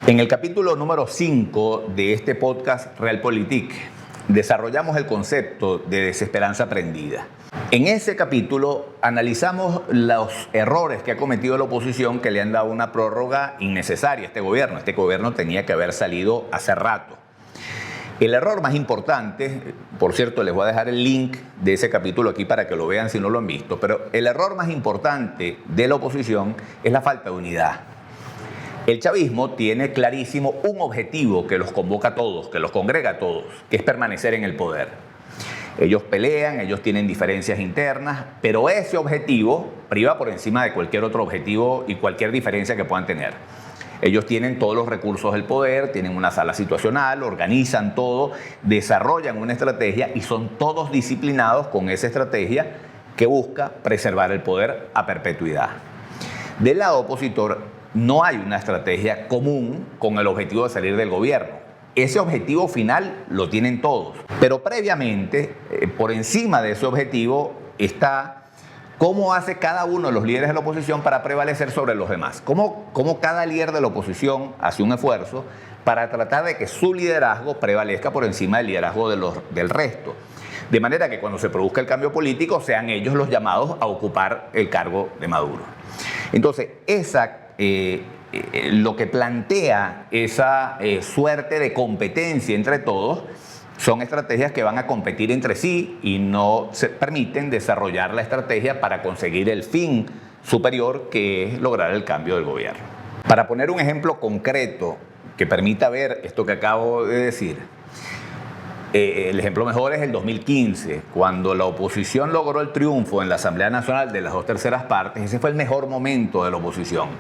En el capítulo número 5 de este podcast Realpolitik desarrollamos el concepto de desesperanza aprendida. En ese capítulo analizamos los errores que ha cometido la oposición que le han dado una prórroga innecesaria a este gobierno. Este gobierno tenía que haber salido hace rato. El error más importante, por cierto, les voy a dejar el link de ese capítulo aquí para que lo vean si no lo han visto, pero el error más importante de la oposición es la falta de unidad. El chavismo tiene clarísimo un objetivo que los convoca a todos, que los congrega a todos, que es permanecer en el poder. Ellos pelean, ellos tienen diferencias internas, pero ese objetivo priva por encima de cualquier otro objetivo y cualquier diferencia que puedan tener. Ellos tienen todos los recursos del poder, tienen una sala situacional, organizan todo, desarrollan una estrategia y son todos disciplinados con esa estrategia que busca preservar el poder a perpetuidad. Del lado opositor, no hay una estrategia común con el objetivo de salir del gobierno. Ese objetivo final lo tienen todos, pero previamente, por encima de ese objetivo, está cómo hace cada uno de los líderes de la oposición para prevalecer sobre los demás. Cómo cada líder de la oposición hace un esfuerzo para tratar de que su liderazgo prevalezca por encima del liderazgo del resto. De manera que cuando se produzca el cambio político, sean ellos los llamados a ocupar el cargo de Maduro. Entonces, lo que plantea esa suerte de competencia entre todos son estrategias que van a competir entre sí y no se permiten desarrollar la estrategia para conseguir el fin superior, que es lograr el cambio del gobierno. Para poner un ejemplo concreto que permita ver esto que acabo de decir, el ejemplo mejor es el 2015, cuando la oposición logró el triunfo en la Asamblea Nacional de las 2/3 partes. Ese fue el mejor momento de la oposición.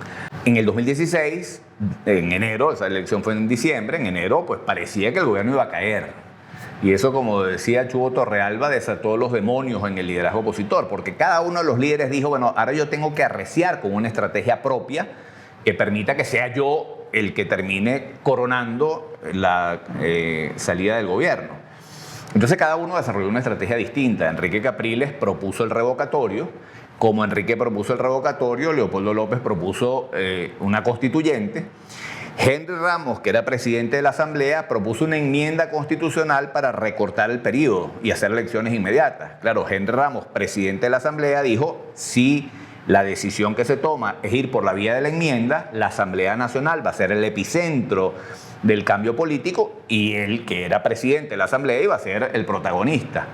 En el 2016, en enero, esa elección fue en diciembre, en enero pues parecía que el gobierno iba a caer. Y eso, como decía Chugo Torrealba, desató los demonios en el liderazgo opositor, porque cada uno de los líderes dijo, bueno, ahora yo tengo que arreciar con una estrategia propia que permita que sea yo el que termine coronando la salida del gobierno. Entonces cada uno desarrolló una estrategia distinta. Enrique Capriles propuso el revocatorio. Como Enrique propuso el revocatorio, Leopoldo López propuso una constituyente. Henry Ramos, que era presidente de la Asamblea, propuso una enmienda constitucional para recortar el periodo y hacer elecciones inmediatas. Claro, Henry Ramos, presidente de la Asamblea, dijo, si la decisión que se toma es ir por la vía de la enmienda, la Asamblea Nacional va a ser el epicentro del cambio político y él, que era presidente de la Asamblea, iba a ser el protagonista.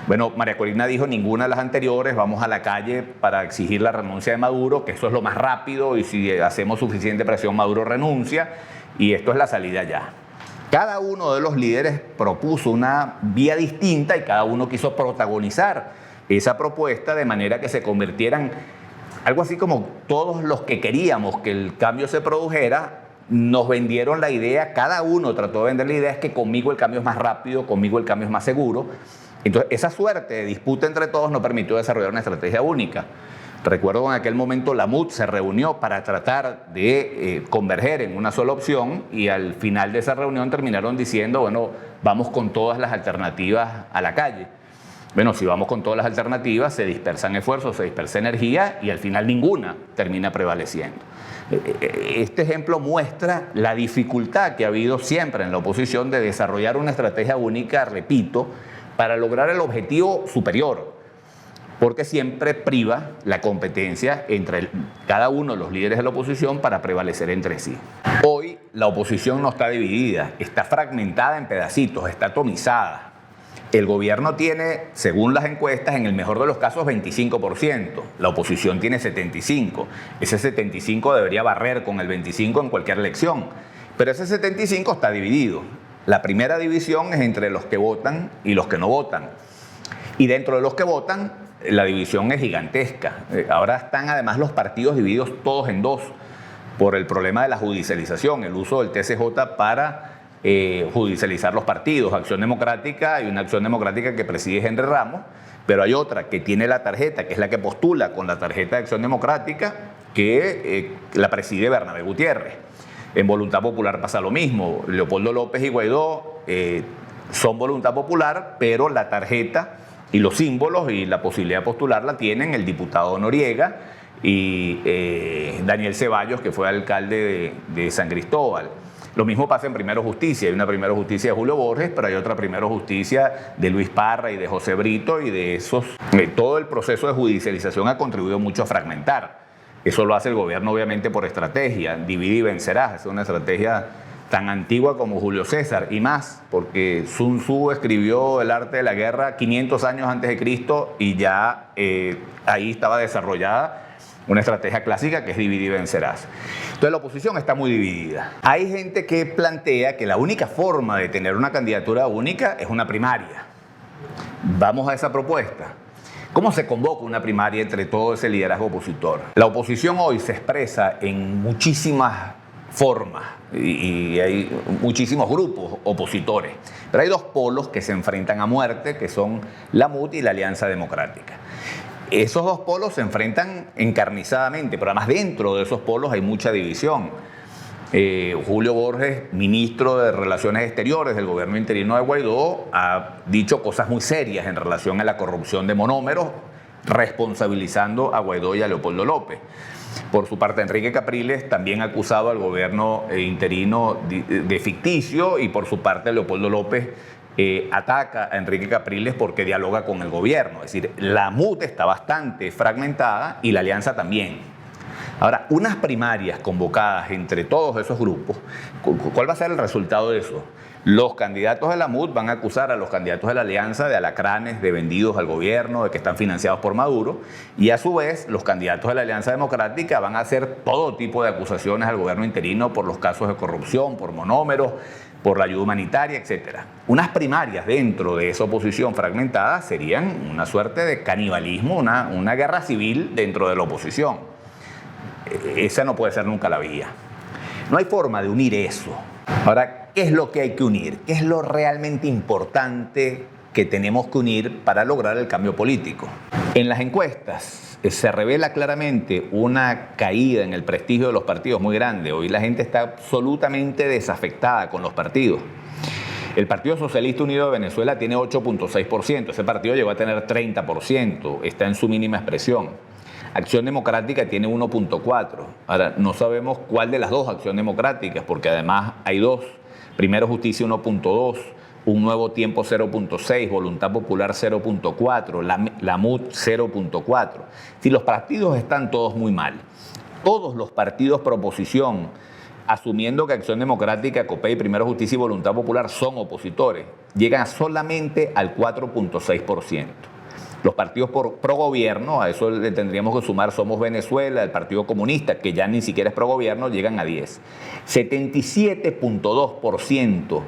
Bueno, María Corina dijo ninguna de las anteriores, vamos a la calle para exigir la renuncia de Maduro, que eso es lo más rápido y si hacemos suficiente presión Maduro renuncia y esto es la salida ya. Cada uno de los líderes propuso una vía distinta y cada uno quiso protagonizar esa propuesta de manera que se convirtieran algo así como todos los que queríamos que el cambio se produjera, nos vendieron la idea, cada uno trató de vender la idea, es que conmigo el cambio es más rápido, conmigo el cambio es más seguro. Entonces, esa suerte de disputa entre todos no permitió desarrollar una estrategia única. Recuerdo en aquel momento la MUD se reunió para tratar de converger en una sola opción y al final de esa reunión terminaron diciendo, bueno, vamos con todas las alternativas a la calle. Bueno, si vamos con todas las alternativas, se dispersan esfuerzos, se dispersa energía y al final ninguna termina prevaleciendo. Este ejemplo muestra la dificultad que ha habido siempre en la oposición de desarrollar una estrategia única, repito, para lograr el objetivo superior, porque siempre priva la competencia entre cada uno de los líderes de la oposición para prevalecer entre sí. Hoy la oposición no está dividida, está fragmentada en pedacitos, está atomizada. El gobierno tiene, según las encuestas, en el mejor de los casos 25%, la oposición tiene 75%. Ese 75% debería barrer con el 25% en cualquier elección, pero ese 75% está dividido. La primera división es entre los que votan y los que no votan. Y dentro de los que votan, la división es gigantesca. Ahora están además los partidos divididos todos en dos por el problema de la judicialización, el uso del TCJ para judicializar los partidos. Acción Democrática, hay una Acción Democrática que preside Henry Ramos, pero hay otra que tiene la tarjeta, que es la que postula con la tarjeta de Acción Democrática, que la preside Bernabé Gutiérrez. En Voluntad Popular pasa lo mismo. Leopoldo López y Guaidó son Voluntad Popular, pero la tarjeta y los símbolos y la posibilidad de postularla tienen el diputado Noriega y Daniel Ceballos, que fue alcalde de San Cristóbal. Lo mismo pasa en Primero Justicia. Hay una Primero Justicia de Julio Borges, pero hay otra Primero Justicia de Luis Parra y de José Brito, y de esos, todo el proceso de judicialización ha contribuido mucho a fragmentar. Eso lo hace el gobierno obviamente por estrategia, divide y vencerás, es una estrategia tan antigua como Julio César y más, porque Sun Tzu escribió El arte de la guerra 500 años antes de Cristo y ya ahí estaba desarrollada una estrategia clásica que es dividir y vencerás. Entonces la oposición está muy dividida. Hay gente que plantea que la única forma de tener una candidatura única es una primaria. Vamos a esa propuesta. ¿Cómo se convoca una primaria entre todo ese liderazgo opositor? La oposición hoy se expresa en muchísimas formas y hay muchísimos grupos opositores, pero hay dos polos que se enfrentan a muerte, que son la MUD y la Alianza Democrática. Esos dos polos se enfrentan encarnizadamente, pero además dentro de esos polos hay mucha división. Julio Borges, ministro de Relaciones Exteriores del gobierno interino de Guaidó, ha dicho cosas muy serias en relación a la corrupción de monómeros, responsabilizando a Guaidó y a Leopoldo López. Por su parte, Enrique Capriles también ha acusado al gobierno interino de ficticio, y por su parte Leopoldo López ataca a Enrique Capriles porque dialoga con el gobierno. Es decir, la MUD está bastante fragmentada y la alianza también. Ahora, unas primarias convocadas entre todos esos grupos, ¿cuál va a ser el resultado de eso? Los candidatos de la MUD van a acusar a los candidatos de la alianza de alacranes, de vendidos al gobierno, de que están financiados por Maduro, y a su vez los candidatos de la Alianza Democrática van a hacer todo tipo de acusaciones al gobierno interino por los casos de corrupción, por monómeros, por la ayuda humanitaria, etc. Unas primarias dentro de esa oposición fragmentada serían una suerte de canibalismo, una guerra civil dentro de la oposición. Esa no puede ser nunca la vía. No hay forma de unir eso. Ahora, ¿qué es lo que hay que unir? ¿Qué es lo realmente importante que tenemos que unir para lograr el cambio político? En las encuestas se revela claramente una caída en el prestigio de los partidos muy grande. Hoy la gente está absolutamente desafectada con los partidos. El Partido Socialista Unido de Venezuela tiene 8.6%. Ese partido llegó a tener 30%. Está en su mínima expresión. Acción Democrática tiene 1.4. Ahora, no sabemos cuál de las dos Acción Democráticas, porque además hay dos. Primero Justicia 1.2, Un Nuevo Tiempo 0.6, Voluntad Popular 0.4, la MUD 0.4. Si los partidos están todos muy mal, todos los partidos pro oposición, asumiendo que Acción Democrática, COPEI, Primero Justicia y Voluntad Popular son opositores, llegan solamente al 4.6%. Los partidos pro gobierno, a eso le tendríamos que sumar Somos Venezuela, el Partido Comunista, que ya ni siquiera es pro gobierno, llegan a 10. 77.2%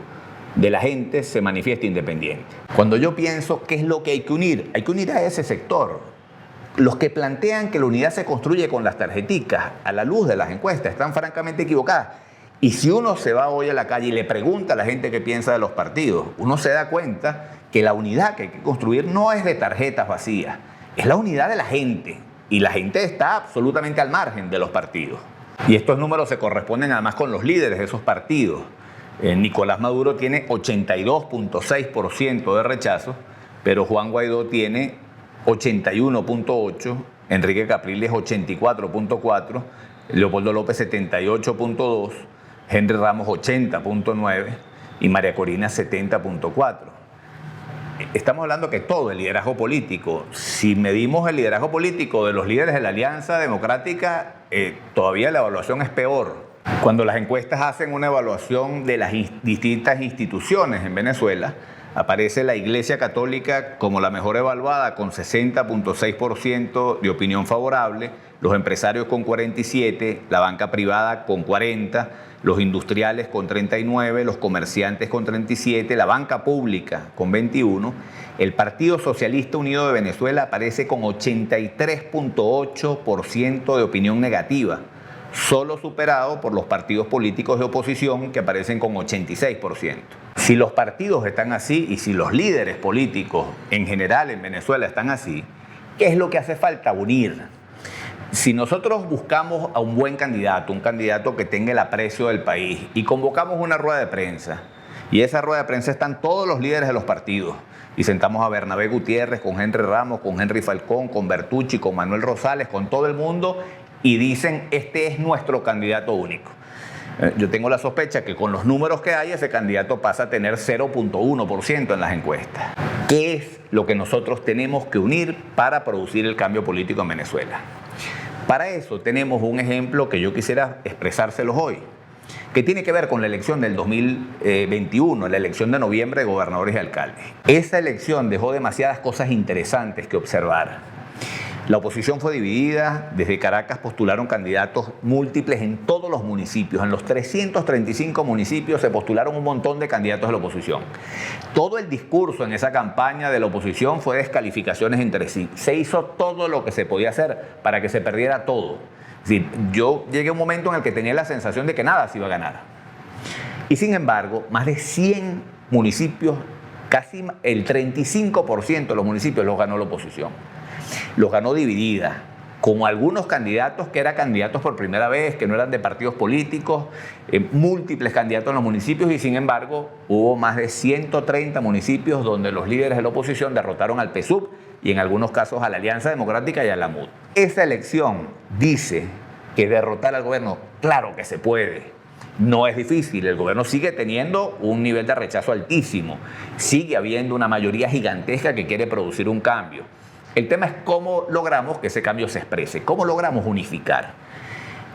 de la gente se manifiesta independiente. Cuando yo pienso qué es lo que hay que unir a ese sector. Los que plantean que la unidad se construye con las tarjeticas, a la luz de las encuestas, están francamente equivocadas. Y si uno se va hoy a la calle y le pregunta a la gente qué piensa de los partidos, uno se da cuenta que la unidad que hay que construir no es de tarjetas vacías, es la unidad de la gente. Y la gente está absolutamente al margen de los partidos. Y estos números se corresponden además con los líderes de esos partidos. Nicolás Maduro tiene 82.6% de rechazo, pero Juan Guaidó tiene 81.8%, Enrique Capriles 84.4%, Leopoldo López 78.2%, Henry Ramos 80.9% y María Corina 70.4%. Estamos hablando que todo el liderazgo político, si medimos el liderazgo político de los líderes de la Alianza Democrática, todavía la evaluación es peor. Cuando las encuestas hacen una evaluación de las distintas instituciones en Venezuela, aparece la Iglesia Católica como la mejor evaluada con 60.6% de opinión favorable, los empresarios con 47%, la banca privada con 40%, los industriales con 39%, los comerciantes con 37%, la banca pública con 21%, el Partido Socialista Unido de Venezuela aparece con 83.8% de opinión negativa, solo superado por los partidos políticos de oposición que aparecen con 86%. Si los partidos están así y si los líderes políticos en general en Venezuela están así, ¿qué es lo que hace falta? Unir. Si nosotros buscamos a un buen candidato, un candidato que tenga el aprecio del país, y convocamos una rueda de prensa, y esa rueda de prensa están todos los líderes de los partidos, y sentamos a Bernabé Gutiérrez, con Henry Ramos, con Henry Falcón, con Bertucci, con Manuel Rosales, con todo el mundo, y dicen, este es nuestro candidato único. Yo tengo la sospecha que con los números que hay, ese candidato pasa a tener 0.1% en las encuestas. ¿Qué es lo que nosotros tenemos que unir para producir el cambio político en Venezuela? Para eso tenemos un ejemplo que yo quisiera expresárselos hoy, que tiene que ver con la elección del 2021, la elección de noviembre de gobernadores y alcaldes. Esa elección dejó demasiadas cosas interesantes que observar. La oposición fue dividida, desde Caracas postularon candidatos múltiples en todos los municipios, en los 335 municipios se postularon un montón de candidatos de la oposición. Todo el discurso en esa campaña de la oposición fue descalificaciones entre sí. Se hizo todo lo que se podía hacer para que se perdiera todo. Es decir, yo llegué a un momento en el que tenía la sensación de que nada se iba a ganar. Y sin embargo, más de 100 municipios, casi el 35% de los municipios los ganó la oposición. Los ganó dividida, con algunos candidatos que eran candidatos por primera vez, que no eran de partidos políticos, múltiples candidatos en los municipios y sin embargo hubo más de 130 municipios donde los líderes de la oposición derrotaron al PSUV y en algunos casos a la Alianza Democrática y a la MUD. Esa elección dice que derrotar al gobierno, claro que se puede. No es difícil, el gobierno sigue teniendo un nivel de rechazo altísimo, sigue habiendo una mayoría gigantesca que quiere producir un cambio. El tema es cómo logramos que ese cambio se exprese, cómo logramos unificar.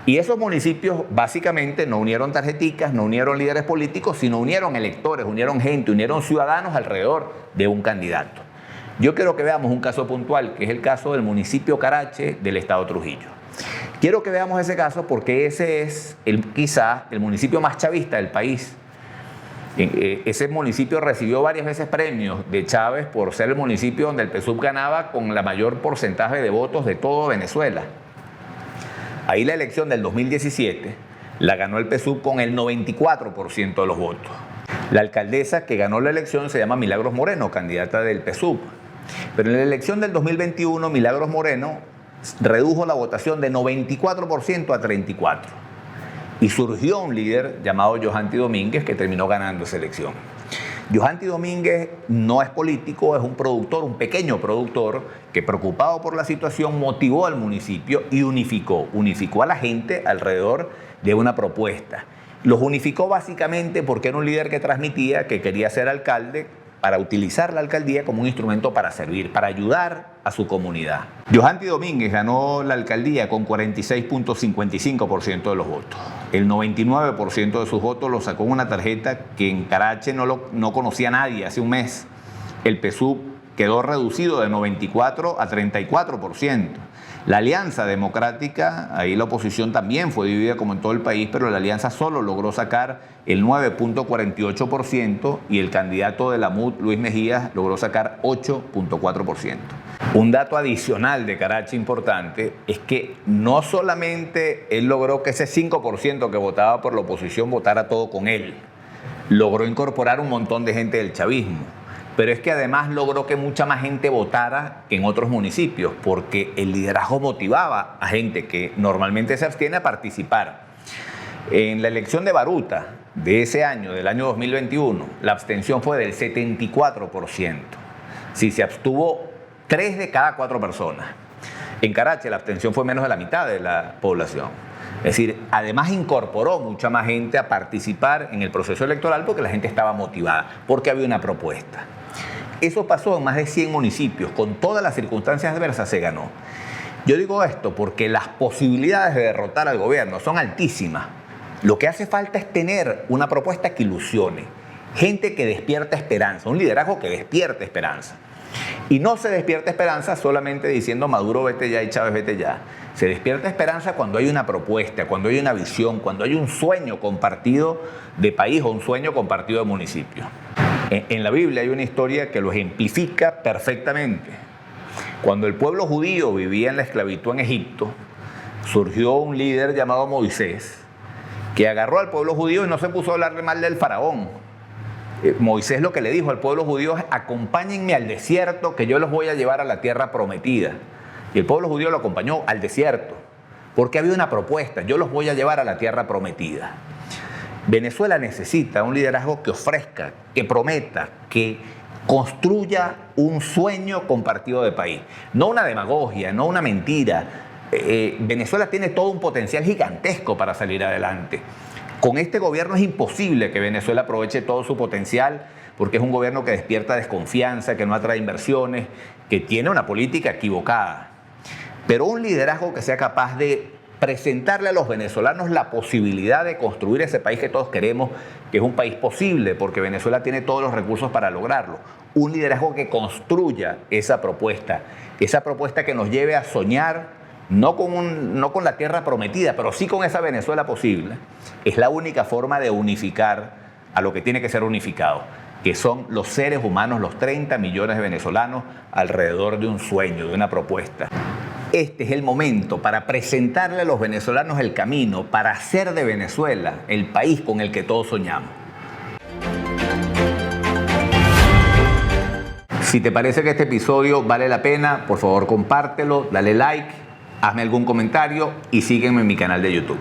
Y esos municipios básicamente no unieron tarjeticas, no unieron líderes políticos, sino unieron electores, unieron gente, unieron ciudadanos alrededor de un candidato. Yo quiero que veamos un caso puntual, que es el caso del municipio Carache del estado Trujillo. Quiero que veamos ese caso porque ese es quizá el municipio más chavista del país. Ese municipio recibió varias veces premios de Chávez por ser el municipio donde el PSUV ganaba con la mayor porcentaje de votos de todo Venezuela. Ahí la elección del 2017 la ganó el PSUV con el 94% de los votos. La alcaldesa que ganó la elección se llama Milagros Moreno, candidata del PSUV. Pero en la elección del 2021, Milagros Moreno redujo la votación de 94% a 34%. Y surgió un líder llamado Yohanty Domínguez que terminó ganando esa elección. Yohanty Domínguez no es político, es un productor, un pequeño productor que preocupado por la situación motivó al municipio y unificó a la gente alrededor de una propuesta. Los unificó básicamente porque era un líder que transmitía que quería ser alcalde para utilizar la alcaldía como un instrumento para servir, para ayudar a su comunidad. Yohanty Domínguez ganó la alcaldía con 46.55% de los votos. El 99% de sus votos lo sacó en una tarjeta que en Carache no conocía nadie hace un mes. El PSUV quedó reducido de 94 a 34%. La Alianza Democrática, ahí la oposición también fue dividida como en todo el país, pero la Alianza solo logró sacar el 9.48% y el candidato de la MUD, Luis Mejías, logró sacar 8.4%. Un dato adicional de Carache importante es que no solamente él logró que ese 5% que votaba por la oposición votara todo con él, logró incorporar un montón de gente del chavismo. Pero es que además logró que mucha más gente votara que en otros municipios, porque el liderazgo motivaba a gente que normalmente se abstiene a participar. En la elección de Baruta de ese año, del año 2021, la abstención fue del 74%. Si se abstuvo 3 de cada 4 personas. En Carache la abstención fue menos de la mitad de la población. Es decir, además incorporó mucha más gente a participar en el proceso electoral porque la gente estaba motivada, porque había una propuesta. Eso pasó en más de 100 municipios, con todas las circunstancias adversas se ganó. Yo digo esto porque las posibilidades de derrotar al gobierno son altísimas. Lo que hace falta es tener una propuesta que ilusione, gente que despierta esperanza, un liderazgo que despierte esperanza. Y no se despierta esperanza solamente diciendo Maduro vete ya y Chávez vete ya. Se despierta esperanza cuando hay una propuesta, cuando hay una visión, cuando hay un sueño compartido de país o un sueño compartido de municipio. En la Biblia hay una historia que lo ejemplifica perfectamente. Cuando el pueblo judío vivía en la esclavitud en Egipto, surgió un líder llamado Moisés que agarró al pueblo judío y no se puso a hablarle mal del faraón. Moisés lo que le dijo al pueblo judío es: acompáñenme al desierto que yo los voy a llevar a la tierra prometida. Y el pueblo judío lo acompañó al desierto porque había una propuesta: yo los voy a llevar a la tierra prometida. Venezuela necesita un liderazgo que ofrezca, que prometa, que construya un sueño compartido de país. No una demagogia, no una mentira. Venezuela tiene todo un potencial gigantesco para salir adelante. Con este gobierno es imposible que Venezuela aproveche todo su potencial porque es un gobierno que despierta desconfianza, que no atrae inversiones, que tiene una política equivocada. Pero un liderazgo que sea capaz de presentarle a los venezolanos la posibilidad de construir ese país que todos queremos, que es un país posible, porque Venezuela tiene todos los recursos para lograrlo. Un liderazgo que construya esa propuesta que nos lleve a soñar no con la tierra prometida, pero sí con esa Venezuela posible, es la única forma de unificar a lo que tiene que ser unificado, que son los seres humanos, los 30 millones de venezolanos, alrededor de un sueño, de una propuesta. Este es el momento para presentarle a los venezolanos el camino para hacer de Venezuela el país con el que todos soñamos. Si te parece que este episodio vale la pena, por favor compártelo, dale like, hazme algún comentario y sígueme en mi canal de YouTube.